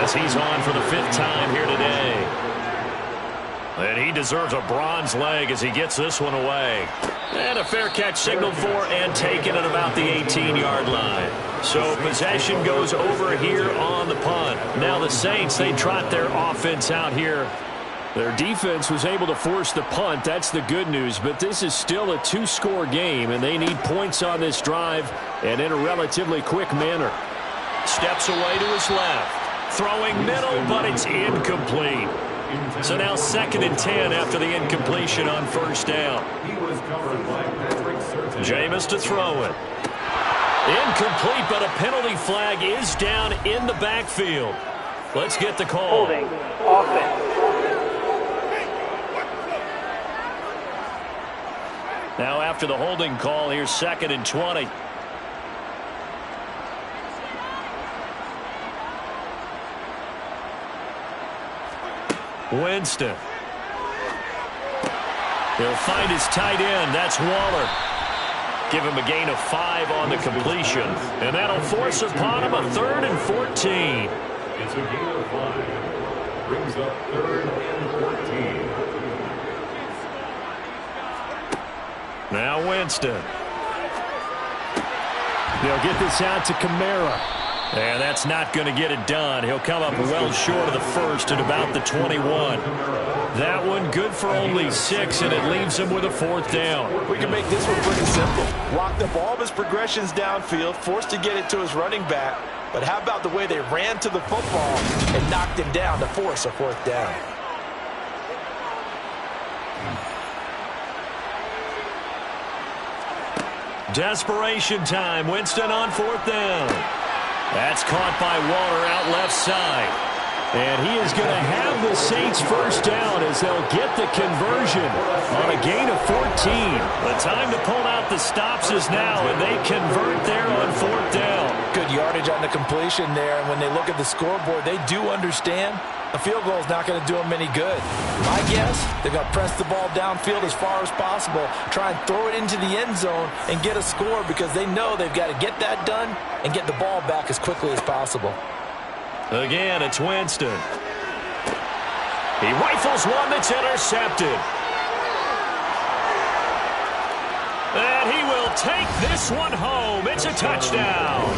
as he's on for the 5th time here today. And he deserves a bronze leg as he gets this one away. And a fair catch signaled for and taken at about the 18-yard line. So possession goes over here on the punt. Now the Saints, they trot their offense out here. Their defense was able to force the punt. That's the good news. But this is still a 2-score game, and they need points on this drive and in a relatively quick manner. Steps away to his left. Throwing middle, but it's incomplete. So now 2nd and 10 after the incompletion on 1st down. Jameis to throw it. Incomplete, but a penalty flag is down in the backfield. Let's get the call. Holding. Offense. Now after the holding call, here's 2nd and 20. Winston. He'll find his tight end. That's Waller. Give him a gain of 5 on the completion. And that'll force upon him a 3rd and 14. It's a gain of 5. Brings up 3rd and 14. Now Winston. They'll get this out to Kamara. And that's not going to get it done. He'll come up well short of the first at about the 21. That one good for only 6, and it leaves him with a 4th down. We can make this one pretty simple. Locked up all of his progressions downfield, forced to get it to his running back. But how about the way they ran to the football and knocked him down to force a 4th down? Desperation time. Winston on 4th down. That's caught by Waller out left side. And he is going to have the Saints 1st down as they'll get the conversion on a gain of 14. The time to pull out the stops is now, and they convert there on 4th down. Good yardage on the completion there, and when they look at the scoreboard, they do understand a field goal is not going to do them any good. My guess, they're going to press the ball downfield as far as possible, try and throw it into the end zone and get a score because they know they've got to get that done and get the ball back as quickly as possible. Again, it's Winston. He rifles one that's intercepted. And he will take this one home. It's a touchdown.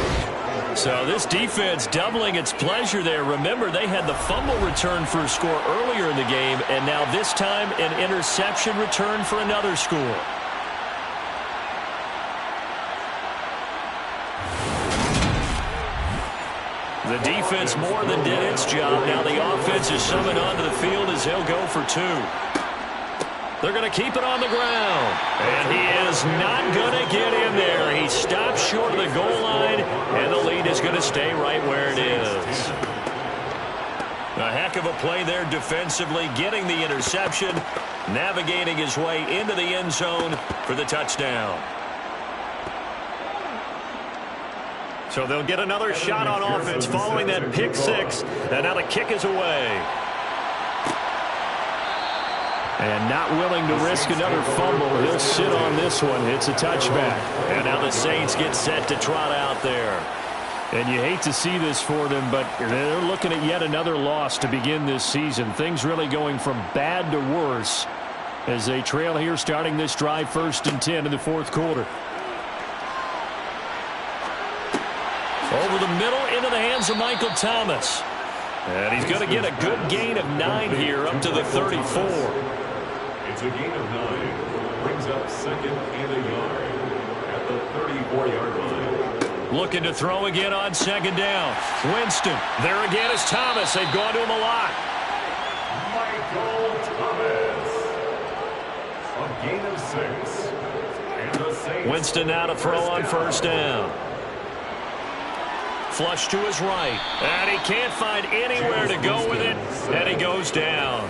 So this defense doubling its pleasure there. Remember, they had the fumble return for a score earlier in the game, and now this time an interception return for another score. The defense more than did its job. Now the offense is summoned onto the field as he'll go for 2. They're going to keep it on the ground. And he is not going to get in there. He stops short of the goal line, and the lead is going to stay right where it is. A heck of a play there defensively, getting the interception, navigating his way into the end zone for the touchdown. So they'll get another shot on offense following that pick six, and now the kick is away. And not willing to risk another fumble. He'll sit on this one. It's a touchback. And now the Saints get set to trot out there. And you hate to see this for them, but they're looking at yet another loss to begin this season. Things really going from bad to worse as they trail here starting this drive 1st and 10 in the 4th quarter. Over the middle into the hands of Michael Thomas. And he's going to get a good gain of 9 here up to the 34. It's a gain of 9. Brings up 2nd and a yard at the 34-yard line. Looking to throw again on 2nd down. Winston. There again is Thomas. They've gone to him a lot. Michael Thomas. A gain of 6. And the Saints. Winston now to throw on 1st down. Flush to his right. And he can't find anywhere to go with it. And he goes down.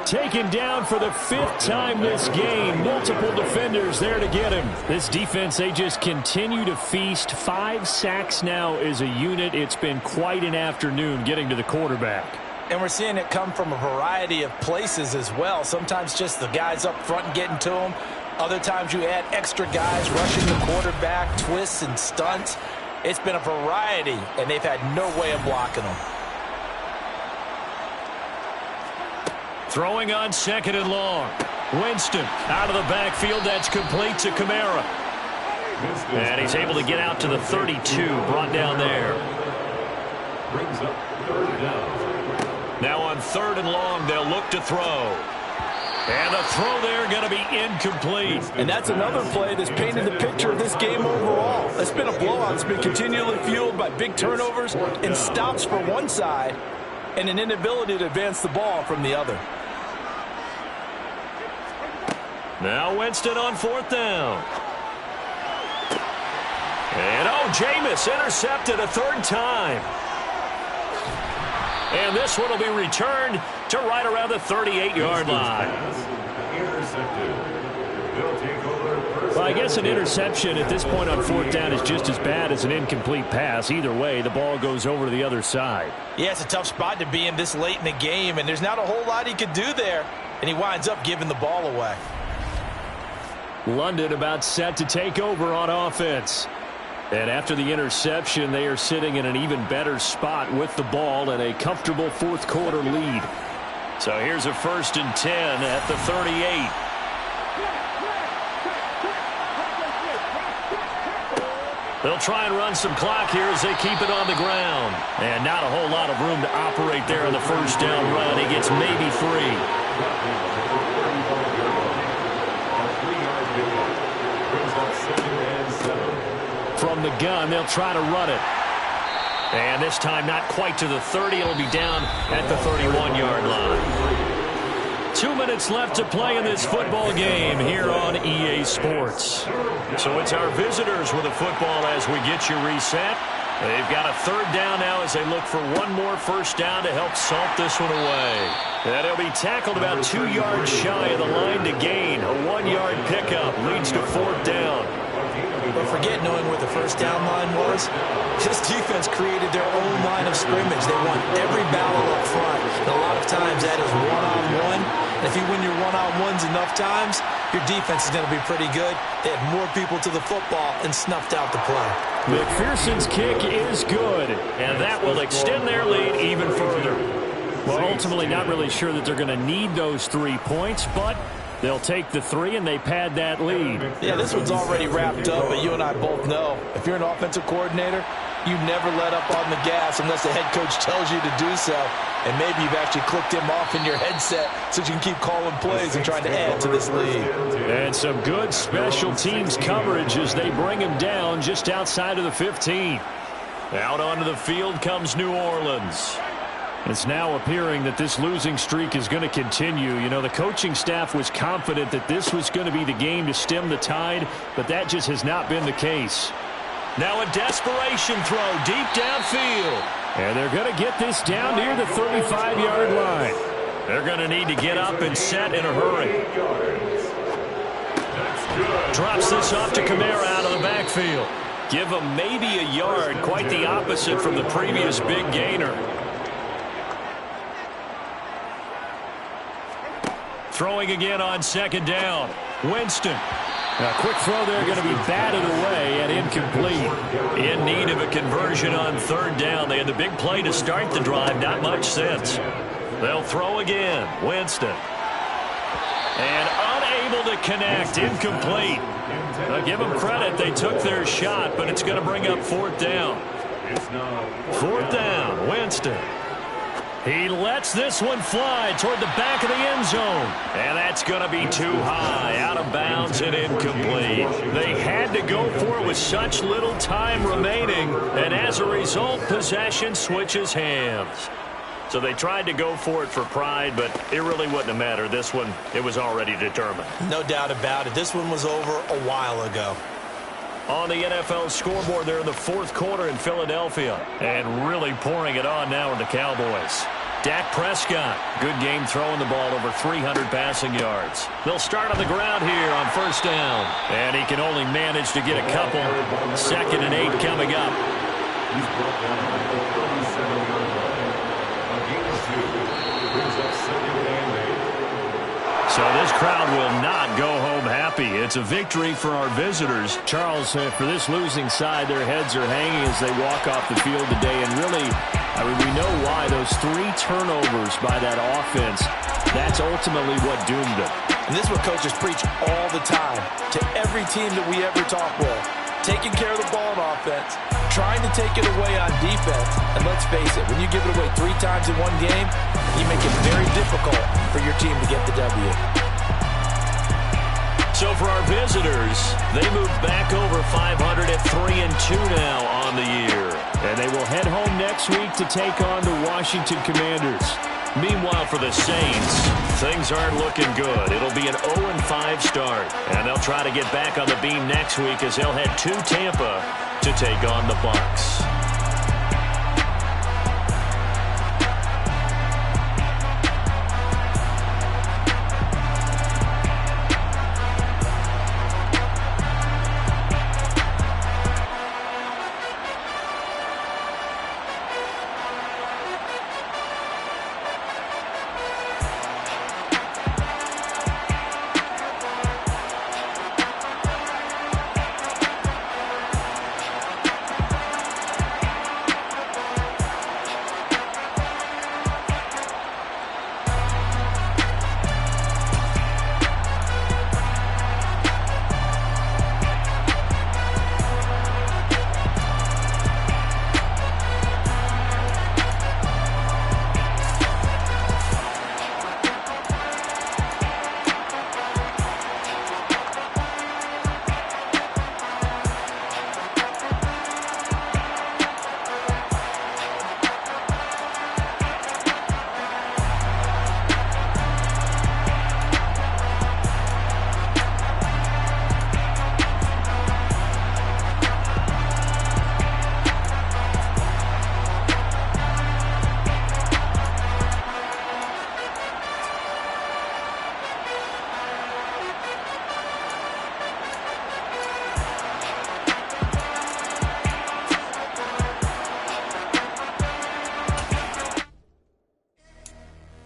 Taken down for the 5th time this game. Multiple defenders there to get him. This defense, they just continue to feast. 5 sacks now as a unit. It's been quite an afternoon getting to the quarterback. And we're seeing it come from a variety of places as well. Sometimes just the guys up front and getting to him. Other times you add extra guys rushing the quarterback, twists and stunts. It's been a variety, and they've had no way of blocking them. Throwing on 2nd and long. Winston out of the backfield. That's complete to Kamara. And he's able to get out to the 32. Brought down there. Brings up 3rd down. Now on 3rd and long, they'll look to throw. And the throw there going to be incomplete. And that's another play that's painted the picture of this game overall. It's been a blowout. It's been continually fueled by big turnovers and stops for one side and an inability to advance the ball from the other. Now Winston on 4th down. And Jameis intercepted a 3rd time. And this one will be returned to right around the 38-yard line. Well, I guess an interception at this point on 4th down is just as bad as an incomplete pass. Either way, the ball goes over to the other side. Yeah, it's a tough spot to be in this late in the game, and there's not a whole lot he could do there, and he winds up giving the ball away. London about set to take over on offense. And after the interception, they are sitting in an even better spot with the ball and a comfortable 4th quarter lead. So here's a 1st and 10 at the 38. They'll try and run some clock here as they keep it on the ground. And not a whole lot of room to operate there on the 1st down run. He gets maybe 3. From the gun, they'll try to run it. And this time not quite to the 30. It'll be down at the 31-yard line. 2 minutes left to play in this football game here on EA Sports. So it's our visitors with the football as we get you reset. They've got a 3rd down now as they look for one more 1st down to help salt this one away. And he'll be tackled about 2 yards shy of the line to gain. A 1-yard pickup leads to 4th down. But forget knowing where the 1st down line was. This defense created their own line of scrimmage. They won every battle up front. And a lot of times that is one-on-one. And if you win your one-on-ones enough times, your defense is going to be pretty good. They had more people to the football and snuffed out the play. McPherson's kick is good, and that will extend their lead even further. Well, ultimately not really sure that they're going to need those 3 points, but they'll take the 3 and they pad that lead. Yeah, this one's already wrapped up, but you and I both know if you're an offensive coordinator, you never let up on the gas unless the head coach tells you to do so. And maybe you've actually clicked him off in your headset so you can keep calling plays and trying to add to this lead. And some good special teams coverage as they bring him down just outside of the 15. Out onto the field comes New Orleans. It's now appearing that this losing streak is going to continue. You know, the coaching staff was confident that this was going to be the game to stem the tide, but that just has not been the case. Now a desperation throw deep downfield. And they're going to get this down near the 35-yard line. They're going to need to get up and set in a hurry. Drops this off to Kamara out of the backfield. Give him maybe a yard, quite the opposite from the previous big gainer. Throwing again on second down. Winston. A quick throw there going to be batted away and incomplete. In need of a conversion on third down. They had the big play to start the drive. Not much sense. They'll throw again. Winston. And unable to connect. Incomplete. I'll give them credit. They took their shot, but it's going to bring up fourth down. Fourth down. Winston. He lets this one fly toward the back of the end zone. And that's going to be too high. Out of bounds and incomplete. They had to go for it with such little time remaining. And as a result, possession switches hands. So they tried to go for it for pride, but it really wouldn't have mattered. This one, it was already determined. No doubt about it. This one was over a while ago. On the NFL scoreboard there in the fourth quarter in Philadelphia. And really pouring it on now in the Cowboys. Dak Prescott, good game throwing the ball over 300 passing yards. They'll start on the ground here on first down. And he can only manage to get a couple. 2nd and 8 coming up. He's brought down at the 37-yard line. A gain of 2 brings up 2nd and 8. So this crowd will not go home happy. It's a victory for our visitors. Charles, for this losing side, their heads are hanging as they walk off the field today. And really, I mean, we know why. Those 3 turnovers by that offense, that's ultimately what doomed them. And this is what coaches preach all the time to every team that we ever talk with. Taking care of the ball on offense, trying to take it away on defense. And let's face it, when you give it away 3 times in one game, you make it very difficult for your team to get the W. So for our visitors, they move back over 500 at 3-2 now on the year. And they will head home next week to take on the Washington Commanders. Meanwhile, for the Saints, things aren't looking good. It'll be an 0-5 start. And they'll try to get back on the beam next week as they'll head to Tampa to take on the Bucs.